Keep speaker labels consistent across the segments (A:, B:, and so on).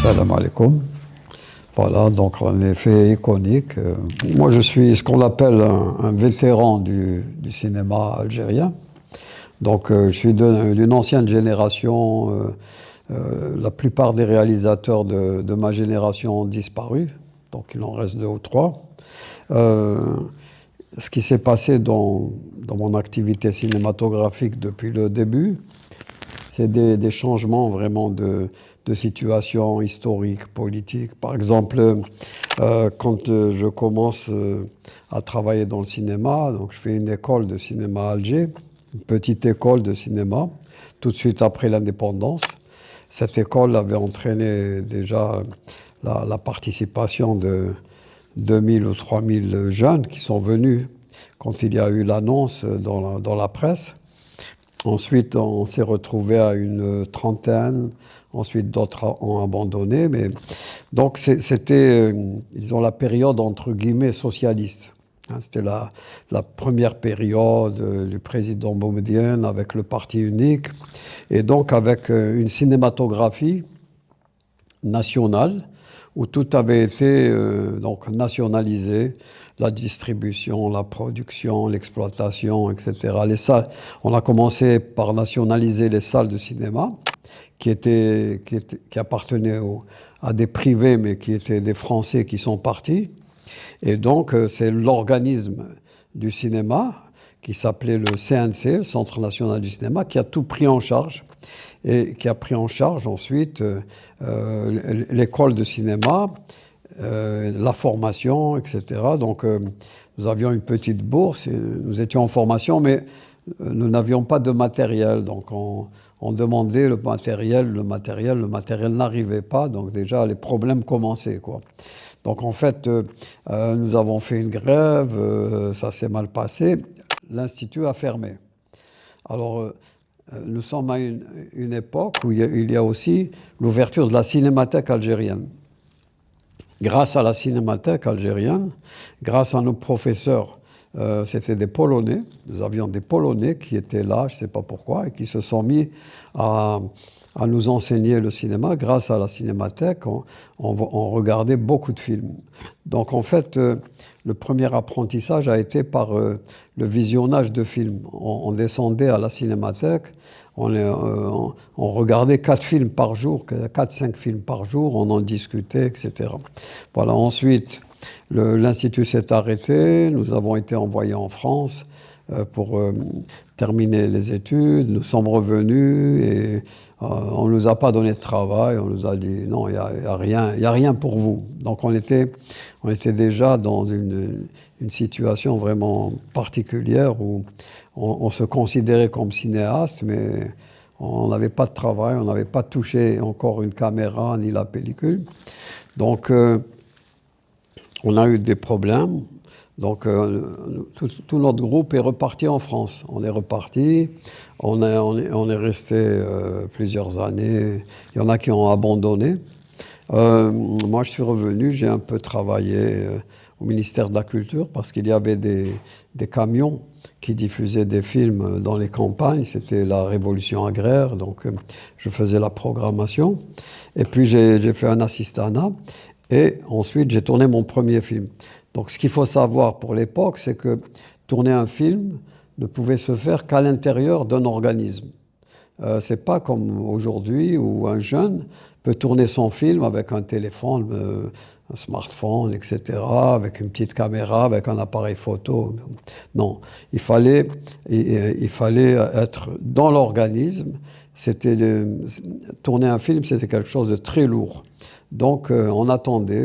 A: Salam alaikum. Voilà, donc un effet iconique. Moi, je suis ce qu'on appelle un vétéran du cinéma algérien. Donc, je suis d'une ancienne génération. La plupart des réalisateurs de ma génération ont disparu. Donc, il en reste 2 ou 3. Ce qui s'est passé dans mon activité cinématographique depuis le début, c'est des changements vraiment de situation historique, politique. Par exemple, quand je commence à travailler dans le cinéma, donc je fais une école de cinéma à Alger, une petite école de cinéma, tout de suite après l'indépendance. Cette école avait entraîné déjà la participation de 2000 ou 3000 jeunes qui sont venus quand il y a eu l'annonce dans la presse. Ensuite, on s'est retrouvé à une trentaine. Ensuite, d'autres ont abandonné. Mais donc, c'était, disons, la période entre guillemets socialiste. C'était la première période du président Boumedienne avec le parti unique et donc avec une cinématographie nationale où tout avait été donc nationalisé, la distribution, la production, l'exploitation, etc. Les salles, on a commencé par nationaliser les salles de cinéma qui appartenaient à des privés, mais qui étaient des Français qui sont partis. Et donc, c'est l'organisme du cinéma qui s'appelait le CNC, le Centre National du Cinéma, qui a tout pris en charge et qui a pris en charge ensuite l'école de cinéma, la formation, etc. Donc, nous avions une petite bourse, et nous étions en formation, mais nous n'avions pas de matériel. Donc, on demandait le matériel n'arrivait pas. Donc, déjà, les problèmes commençaient, quoi. Donc, en fait, nous avons fait une grève, ça s'est mal passé. L'Institut a fermé. Alors, nous sommes à une époque où il y a aussi l'ouverture de la cinémathèque algérienne. Grâce à la cinémathèque algérienne, grâce à nos professeurs, c'était des Polonais. Nous avions des Polonais qui étaient là, je ne sais pas pourquoi, et qui se sont mis à nous enseigner le cinéma. Grâce à la cinémathèque, on regardait beaucoup de films. Donc en fait, le premier apprentissage a été par le visionnage de films. On descendait à la cinémathèque, on regardait 4 films par jour, 4-5 films par jour, on en discutait, etc. Voilà, ensuite, l'Institut s'est arrêté, nous avons été envoyés en France pour terminer les études. Nous sommes revenus et on ne nous a pas donné de travail. On nous a dit non, il n'y a rien pour vous. Donc on était déjà dans une situation vraiment particulière où on se considérait comme cinéaste, mais on n'avait pas de travail, on n'avait pas touché encore une caméra ni la pellicule. Donc on a eu des problèmes. Donc, tout notre groupe est reparti en France. On est reparti, on est resté plusieurs années. Il y en a qui ont abandonné. Moi, je suis revenu, j'ai un peu travaillé au ministère de la Culture parce qu'il y avait des camions qui diffusaient des films dans les campagnes. C'était la révolution agraire, donc je faisais la programmation. Et puis, j'ai fait un assistanat. Et ensuite, j'ai tourné mon premier film. Donc, ce qu'il faut savoir pour l'époque, c'est que tourner un film ne pouvait se faire qu'à l'intérieur d'un organisme. C'est pas comme aujourd'hui où un jeune peut tourner son film avec un téléphone, un smartphone, etc., avec une petite caméra, avec un appareil photo. Non, il fallait être dans l'organisme. Tourner un film, c'était quelque chose de très lourd. Donc,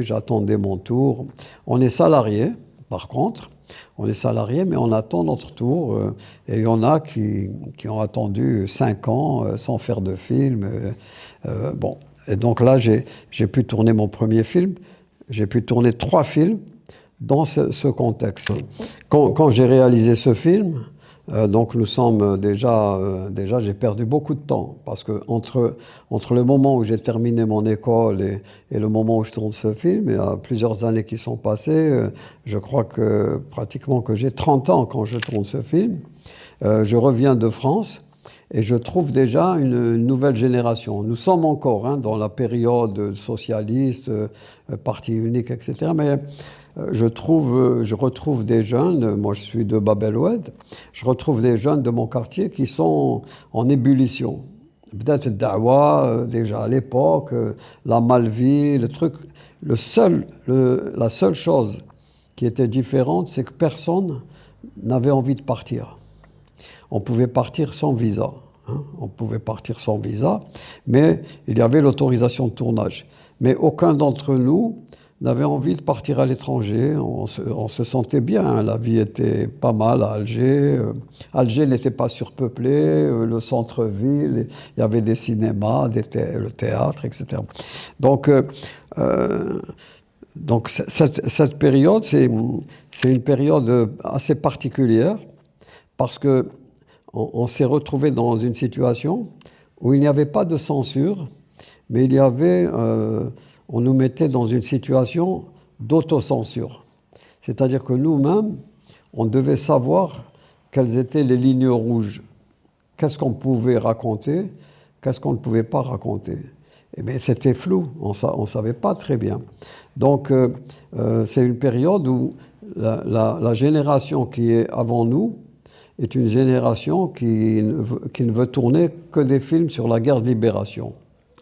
A: j'attendais mon tour. On est salarié, par contre. On est salarié, mais on attend notre tour. Et il y en a qui ont attendu 5 ans sans faire de film. Bon. Et donc là, j'ai pu tourner mon premier film. J'ai pu tourner 3 films dans ce contexte. Quand j'ai réalisé ce film, donc nous sommes déjà j'ai perdu beaucoup de temps parce que entre le moment où j'ai terminé mon école et le moment où je tourne ce film, il y a plusieurs années qui sont passées. Je crois pratiquement que j'ai 30 ans quand je tourne ce film. Je reviens de France Et je trouve déjà une nouvelle génération. Nous sommes encore dans la période socialiste, parti unique, etc. Mais je retrouve des jeunes, moi je suis de Bab el Oued, je retrouve des jeunes de mon quartier qui sont en ébullition. Peut-être Dawa, déjà à l'époque, la Malvie, le truc. La seule chose qui était différente, c'est que personne n'avait envie de partir. On pouvait partir sans visa. On pouvait partir sans visa, mais il y avait l'autorisation de tournage. Mais aucun d'entre nous n'avait envie de partir à l'étranger. On se sentait bien, la vie était pas mal à Alger. Alger n'était pas surpeuplé, le centre-ville, il y avait des cinémas, le théâtre, etc. Donc, cette période, c'est une période assez particulière parce que on s'est retrouvé dans une situation où il n'y avait pas de censure, mais il y avait, on nous mettait dans une situation d'autocensure. C'est-à-dire que nous-mêmes, on devait savoir quelles étaient les lignes rouges. Qu'est-ce qu'on pouvait raconter, qu'est-ce qu'on ne pouvait pas raconter. Eh bien, c'était flou, on ne savait pas très bien. Donc, c'est une période où la génération qui est avant nous est une génération qui ne veut tourner que des films sur la guerre de libération.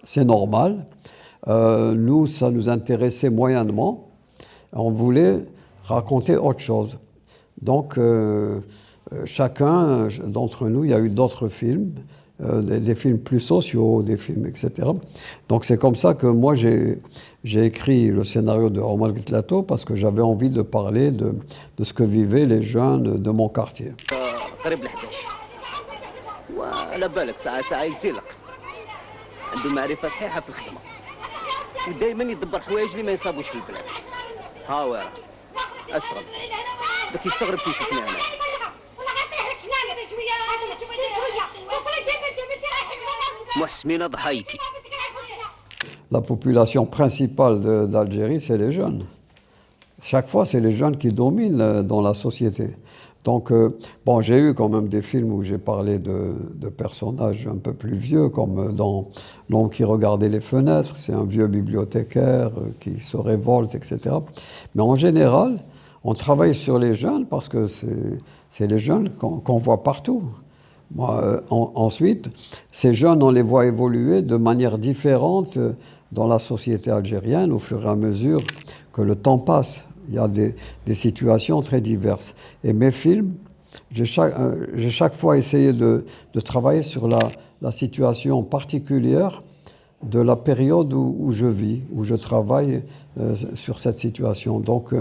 A: C'est normal. Nous, ça nous intéressait moyennement. On voulait raconter autre chose. Donc, chacun d'entre nous, il y a eu d'autres films, des films plus sociaux, des films, etc. Donc, c'est comme ça que moi, j'ai écrit le scénario de Omar Gitlato parce que j'avais envie de parler de ce que vivaient les jeunes de mon quartier.
B: قريب ل11 وعلى بالك ساعة يزيلق عنده معرفة صحيحة في الخدمة ودائما يدبر حوايج اللي ما يصابوش في البلاد ها ويرا استغرب داك يستغرب كي يشوفني انا محسمينة ضحايتي.
A: La population principale d'Algérie, c'est les jeunes. Chaque fois, c'est les jeunes qui dominent dans la société. Donc, bon, j'ai eu quand même des films où j'ai parlé de personnages un peu plus vieux, comme dans L'homme qui regardait les fenêtres, c'est un vieux bibliothécaire qui se révolte, etc. Mais en général, on travaille sur les jeunes parce que c'est les jeunes qu'on voit partout. Moi, ensuite, ces jeunes, on les voit évoluer de manière différente dans la société algérienne au fur et à mesure que le temps passe. Il y a des situations très diverses. Et mes films, j'ai chaque fois essayé de travailler sur la situation particulière de la période où je vis, où je travaille sur cette situation. Donc,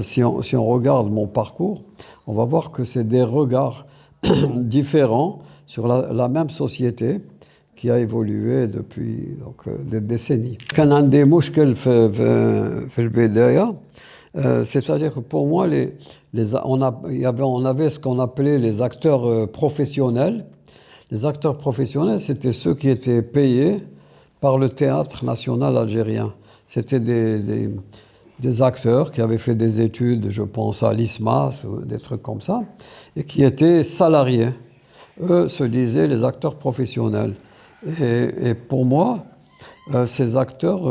A: si on regarde mon parcours, on va voir que c'est des regards différents sur la même société qui a évolué depuis des décennies. كان عندي مشكل في البداية. C'est-à-dire que pour moi, on avait ce qu'on appelait les acteurs professionnels. Les acteurs professionnels, c'était ceux qui étaient payés par le théâtre national algérien. C'était des acteurs qui avaient fait des études, je pense à l'ISMAS, des trucs comme ça, et qui étaient salariés. Eux se disaient les acteurs professionnels. Et pour moi, ces acteurs,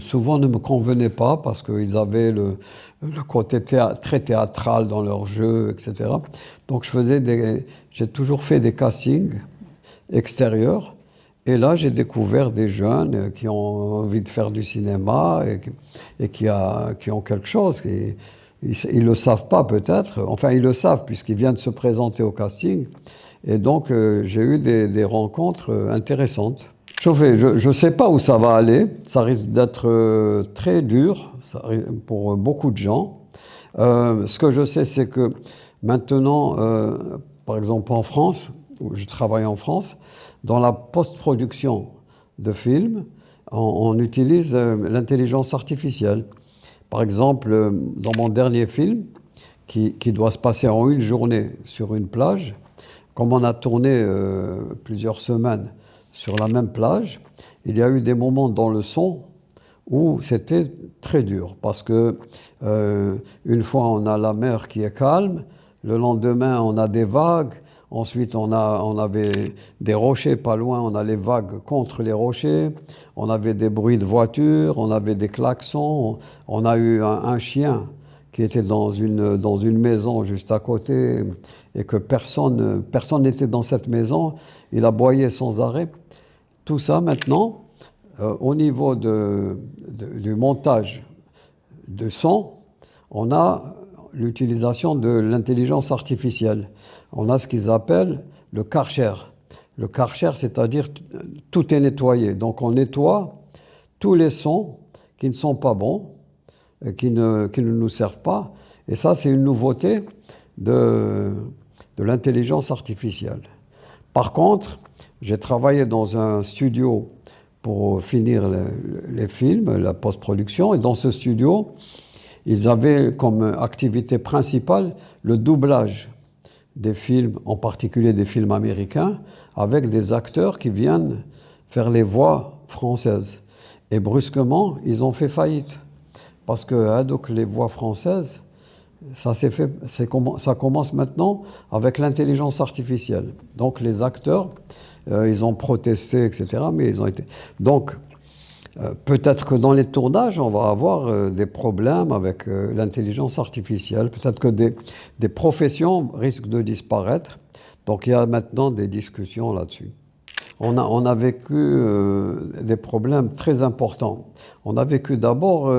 A: souvent, ne me convenaient pas parce qu'ils avaient le côté très théâtral dans leur jeu, etc. Donc, j'ai toujours fait des castings extérieurs. Et là, j'ai découvert des jeunes qui ont envie de faire du cinéma et qui ont quelque chose. Ils ne le savent pas peut-être. Enfin, ils le savent puisqu'ils viennent se présenter au casting. Et donc, j'ai eu des rencontres intéressantes. Je ne sais pas où ça va aller. Ça risque d'être très dur pour beaucoup de gens. Ce que je sais, c'est que maintenant, par exemple en France, où je travaille en France, dans la post-production de films, on utilise l'intelligence artificielle. Par exemple, dans mon dernier film, qui doit se passer en une journée sur une plage, comme on a tourné plusieurs semaines sur la même plage, il y a eu des moments dans le son où c'était très dur parce que une fois on a la mer qui est calme, le lendemain on a des vagues, Ensuite, on avait des rochers pas loin, on a les vagues contre les rochers. On avait des bruits de voitures, on avait des klaxons. On a eu un chien qui était dans une maison juste à côté et que personne n'était dans cette maison. Il aboyait sans arrêt. Tout ça maintenant, au niveau du montage de son, on a l'utilisation de l'intelligence artificielle. On a ce qu'ils appellent le Karcher. Le Karcher, c'est-à-dire tout est nettoyé. Donc on nettoie tous les sons qui ne sont pas bons, qui ne nous servent pas. Et ça, c'est une nouveauté de l'intelligence artificielle. Par contre, j'ai travaillé dans un studio pour finir les films, la post-production. Et dans ce studio, ils avaient comme activité principale le doublage des films, en particulier des films américains, avec des acteurs qui viennent faire les voix françaises. Et brusquement, ils ont fait faillite. Parce que donc, les voix françaises, ça commence maintenant avec l'intelligence artificielle. Donc les acteurs, ils ont protesté, etc. Mais ils ont été... Donc, peut-être que dans les tournages, on va avoir des problèmes avec l'intelligence artificielle. Peut-être que des professions risquent de disparaître. Donc il y a maintenant des discussions là-dessus. On a vécu des problèmes très importants. On a vécu d'abord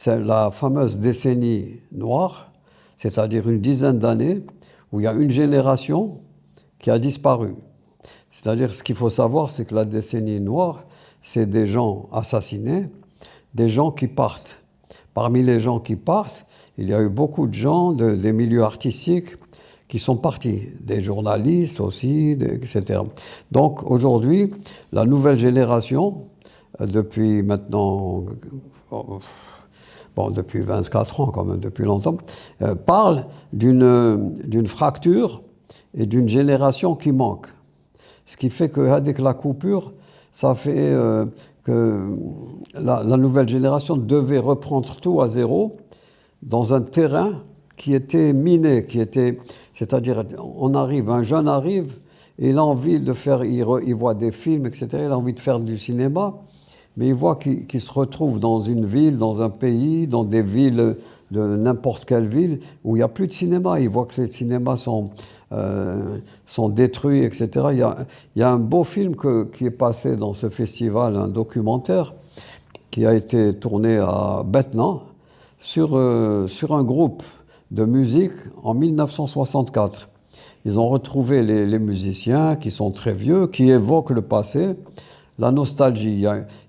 A: la fameuse décennie noire, c'est-à-dire une dizaine d'années où il y a une génération qui a disparu. C'est-à-dire, ce qu'il faut savoir, c'est que la décennie noire, c'est des gens assassinés, des gens qui partent. Parmi les gens qui partent, il y a eu beaucoup de gens des milieux artistiques qui sont partis, des journalistes aussi, etc. Donc aujourd'hui, la nouvelle génération, depuis maintenant, depuis 24 ans quand même, depuis longtemps, parle d'une fracture et d'une génération qui manque. Ce qui fait que avec la coupure, ça fait que la nouvelle génération devait reprendre tout à zéro dans un terrain qui était miné, c'est-à-dire un jeune arrive, et il a envie de faire, il voit des films, etc., il a envie de faire du cinéma, mais il voit qu'il se retrouve dans une ville, dans un pays, dans des villes de n'importe quelle ville, où il n'y a plus de cinéma. Il voit que les cinémas sont détruits, etc. Il y a un beau film qui est passé dans ce festival, un documentaire, qui a été tourné à Betna, sur un groupe de musique en 1964. Ils ont retrouvé les musiciens qui sont très vieux, qui évoquent le passé, la nostalgie. Il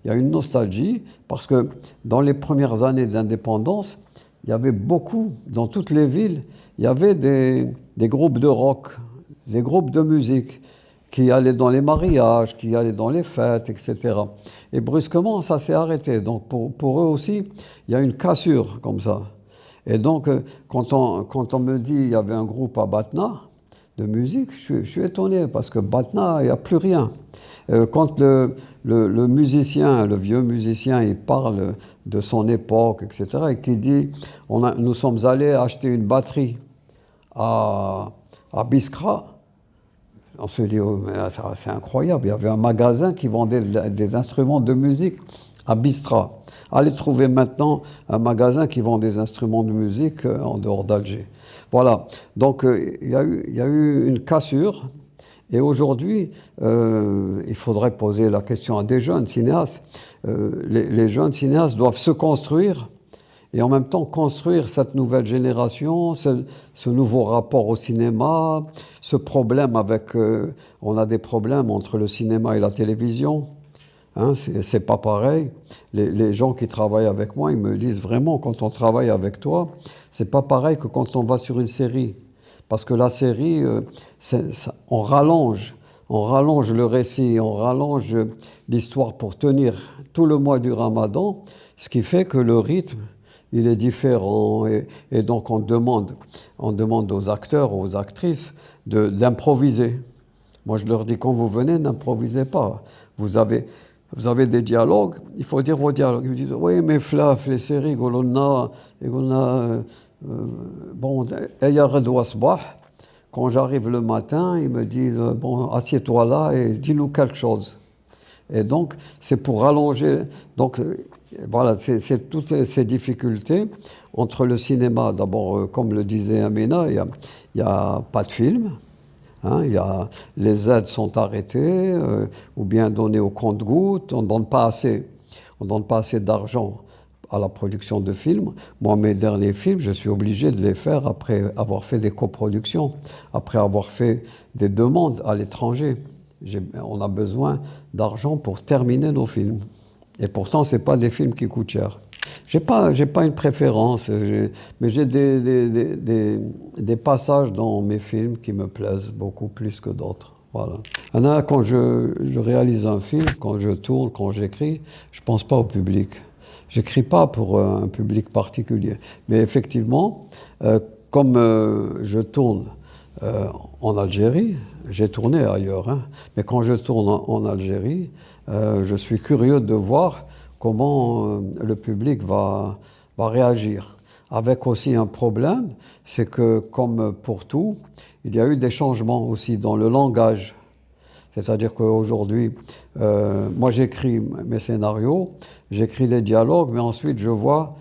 A: y a une nostalgie parce que dans les premières années d'indépendance, il y avait beaucoup, dans toutes les villes, il y avait des groupes de rock, des groupes de musique qui allaient dans les mariages, qui allaient dans les fêtes, etc. Et brusquement, ça s'est arrêté. Donc pour eux aussi, il y a une cassure comme ça. Et donc, quand on me dit qu'il y avait un groupe à Batna de musique, je suis étonné parce que Batna, il n'y a plus rien. Quand le musicien, le vieux musicien, il parle de son époque, etc., et qu'il dit nous sommes allés acheter une batterie à Biskra, on se dit oh, c'est incroyable, il y avait un magasin qui vendait des instruments de musique à Biskra. Allez trouver maintenant un magasin qui vend des instruments de musique en dehors d'Alger. Voilà, donc il y a eu une cassure. Et aujourd'hui, il faudrait poser la question à des jeunes cinéastes. Les jeunes cinéastes doivent se construire et en même temps construire cette nouvelle génération, ce nouveau rapport au cinéma, ce problème on a des problèmes entre le cinéma et la télévision. Hein, c'est pas pareil. Les gens qui travaillent avec moi, ils me disent vraiment, quand on travaille avec toi, c'est pas pareil que quand on va sur une série. Parce que la série, on rallonge le récit, on rallonge l'histoire pour tenir tout le mois du Ramadan, ce qui fait que le rythme, il est différent. Et donc on demande aux acteurs, aux actrices d'improviser. Moi je leur dis, quand vous venez, n'improvisez pas. Vous avez des dialogues, il faut dire vos dialogues. Ils me disent, oui, mais flaf, les séries, bon, il y a Redwa Sbah, quand j'arrive le matin, ils me disent bon, assieds-toi là et dis-nous quelque chose. Et donc, c'est pour rallonger. Donc, voilà, c'est toutes ces difficultés entre le cinéma. D'abord, comme le disait Amina, il y a pas de film. Hein, les aides sont arrêtées ou bien données au compte-gouttes. On ne donne pas assez. On donne pas assez d'argent à la production de films. Moi, mes derniers films, je suis obligé de les faire après avoir fait des coproductions, après avoir fait des demandes à l'étranger. On a besoin d'argent pour terminer nos films. Et pourtant, ce n'est pas des films qui coûtent cher. J'ai pas une préférence, mais j'ai des passages dans mes films qui me plaisent beaucoup plus que d'autres. Voilà. Quand je réalise un film, quand je tourne, quand j'écris, je ne pense pas au public. Je n'écris pas pour un public particulier. Mais effectivement, comme je tourne en Algérie, j'ai tourné ailleurs, hein, mais quand je tourne en Algérie, je suis curieux de voir comment le public va réagir. Avec aussi un problème, c'est que comme pour tout, il y a eu des changements aussi dans le langage. C'est-à-dire qu'aujourd'hui, moi j'écris mes scénarios, j'écris les dialogues, mais ensuite je vois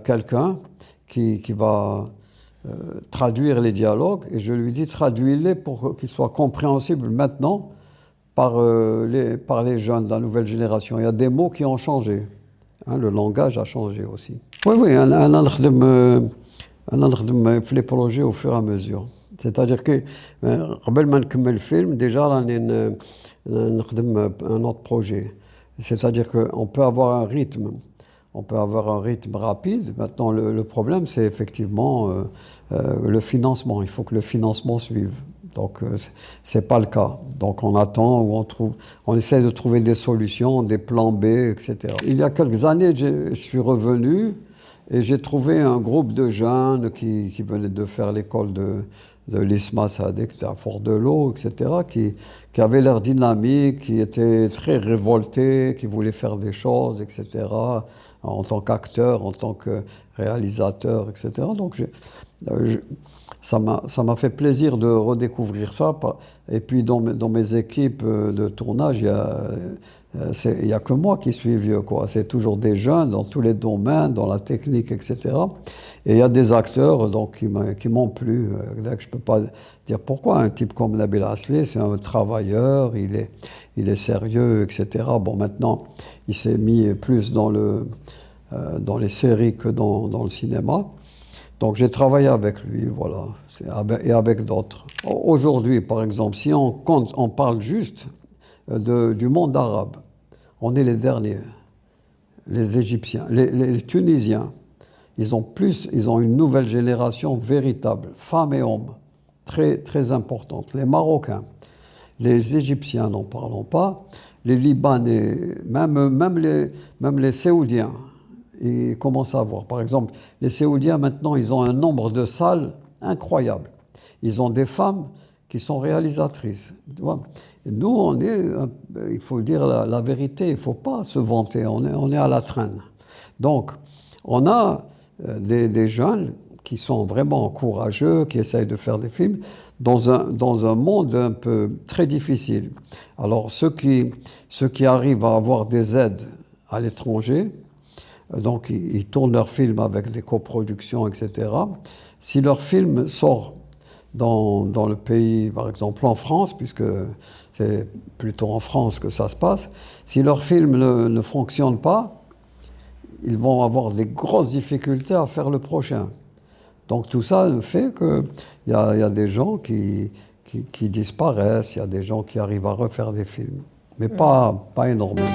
A: quelqu'un qui va traduire les dialogues et je lui dis traduis-les pour qu'ils soient compréhensibles maintenant par les jeunes de la nouvelle génération. Il y a des mots qui ont changé. Hein, le langage a changé aussi. Oui, أنا نخدم في les projets au fur et à mesure. C'est-à-dire que قبل ما نكمل الفيلم déjà راني نخدم un autre projet. C'est-à-dire qu'on peut avoir un rythme. On peut avoir un rythme rapide. Maintenant, le problème, c'est effectivement le financement. Il faut que le financement suive. Donc, ce n'est pas le cas. Donc, on attend ou on essaie de trouver des solutions, des plans B, etc. Il y a quelques années, je suis revenu et j'ai trouvé un groupe de jeunes qui venaient de faire l'école de l'ISMA Sadek, à Fort-de-L'Eau, etc., qui avaient l'air dynamiques, qui étaient très révoltés, qui voulaient faire des choses, etc., en tant qu'acteur, en tant que réalisateur, etc. Donc, ça m'a fait plaisir de redécouvrir ça. Et puis, dans mes équipes de tournage, il n'y a que moi qui suis vieux, quoi. C'est toujours des jeunes dans tous les domaines, dans la technique, etc. Et il y a des acteurs donc, qui m'ont plu. Je ne peux pas dire pourquoi. Un type comme Nabil Asli, c'est un travailleur, il est sérieux, etc. Bon, maintenant, il s'est mis plus dans les séries que dans le cinéma. Donc j'ai travaillé avec lui, voilà, et avec d'autres. Aujourd'hui, par exemple, si on parle juste du monde arabe, on est les derniers. Les Égyptiens, les Tunisiens, ils ont une nouvelle génération véritable, femmes et hommes, très, très importante. Les Marocains, les Égyptiens, n'en parlons pas, les Libanais, même les Saoudiens. Ils commencent à voir. Par exemple, les Saoudiens, maintenant, ils ont un nombre de salles incroyable. Ils ont des femmes qui sont réalisatrices. Tu vois. Et nous, il faut dire la vérité, il ne faut pas se vanter, on est à la traîne. Donc, on a des jeunes qui sont vraiment courageux, qui essayent de faire des films dans un monde un peu très difficile. Alors, ceux qui arrivent à avoir des aides à l'étranger, donc ils tournent leurs films avec des coproductions, etc. Si leur film sort dans le pays, par exemple en France, puisque c'est plutôt en France que ça se passe, si leur film ne fonctionne pas, ils vont avoir des grosses difficultés à faire le prochain. Donc tout ça fait qu'il y a des gens qui disparaissent, il y a des gens qui arrivent à refaire des films, mais pas énormément.